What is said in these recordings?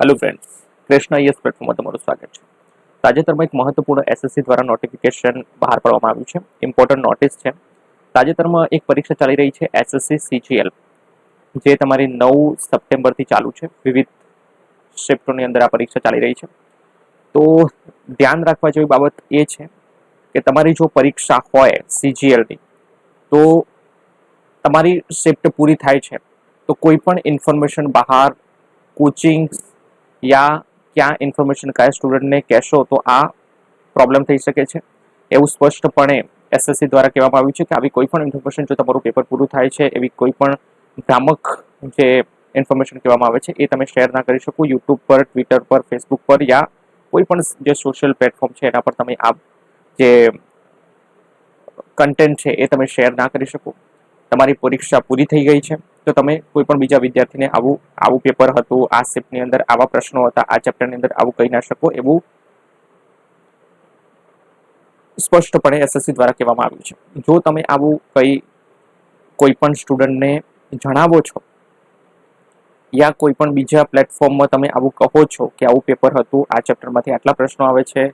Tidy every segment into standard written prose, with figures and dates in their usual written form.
Hello friends, Krishna IAS પ્લેટફોર્મમાં તમારું સ્વાગત છે. તાજેતરમાં એક મહત્વપૂર્ણ એસએસસી દ્વારા નોટિફિકેશન બહાર પાડવામાં આવ્યું છે. ઇમ્પોર્ટન્ટ નોટિસ છે. તાજેતરમાં એક પરીક્ષા ચાલી રહી છે એસએસસી સીજીએલ, જે તમારી 9 સપ્ટેમ્બરથી ચાલુ છે. વિવિધ શિફ્ટોની અંદર આ પરીક્ષા ચાલી રહી છે. તો ધ્યાન રાખવા જેવી બાબત એ છે કે તમારી જો પરીક્ષા હોય સીજીએલની, તો તમારી શિફ્ટ પૂરી થાય છે તો કોઈ પણ ઇન્ફોર્મેશન બહાર કોચિંગ યા ક્યાં ઇન્ફોર્મેશન કયા સ્ટુડન્ટને કહેશો તો આ પ્રોબ્લેમ થઈ શકે છે. એવું સ્પષ્ટપણે એસએસસી દ્વારા કહેવામાં આવ્યું છે કે આવી કોઈ પણ ઇન્ફોર્મેશન જો તમારું પેપર પૂરું થાય છે એવી કોઈ પણ ભ્રામક જે ઇન્ફોર્મેશન કહેવામાં આવે છે એ તમે શેર ના કરી શકો યુટ્યુબ પર, ટ્વિટર પર, ફેસબુક પર યા કોઈ પણ જે સોશિયલ પ્લેટફોર્મ છે એના પર તમે આ જે કન્ટેન્ટ છે એ તમે શેર ના કરી શકો. તમારી પરીક્ષા પૂરી થઈ ગઈ છે તો તમે કોઈ પણ બીજા વિદ્યાર્થીને આવું પેપર હતું, આ શિફ્ટની અંદર આવા પ્રશ્નો હતા, આ ચેપ્ટરની અંદર આવું કહી ના શકો એવું સ્પષ્ટપણે એસએસસી દ્વારા કહેવામાં આવ્યું છે. જો તમે આવું કોઈ પણ સ્ટુડન્ટને જણાવો છો યા કોઈ પણ બીજા પ્લેટફોર્મમાં તમે આવું કહો છો કે આવું પેપર હતું, આ ચેપ્ટરમાંથી આટલા પ્રશ્નો આવે છે,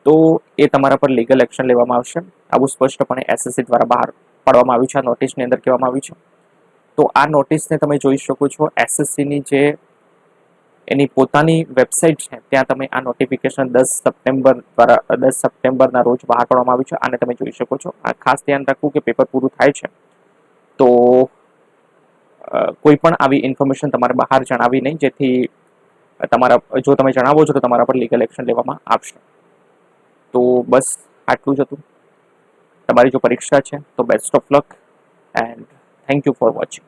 તો એ તમારા પર લીગલ એક્શન લેવામાં આવશે. આવું સ્પષ્ટપણે એસએસસી દ્વારા બહાર પાડવામાં આવ્યું છે. આ નોટિસની અંદર કહેવામાં આવ્યું છે. તો આ નોટિસને તમે જોઈ શકો છો એસએસસીની જે એની પોતાની વેબસાઇટ છે ત્યાં તમે આ નોટિફિકેશન 10 સપ્ટેમ્બરના રોજ બહાર પાડવામાં આવ્યું છે. આને તમે જોઈ શકો છો. આ ખાસ ધ્યાન રાખવું કે પેપર પૂરું થાય છે તો કોઈ પણ આવી ઇન્ફોર્મેશન તમારે બહાર જણાવી નહીં, જેથી જો તમે જણાવો છો તો તમારા પર લીગલ એક્શન લેવામાં આવશે. તો બસ આટલું જ હતું. તમારી જો પરીક્ષા છે તો best of luck and thank you for watching.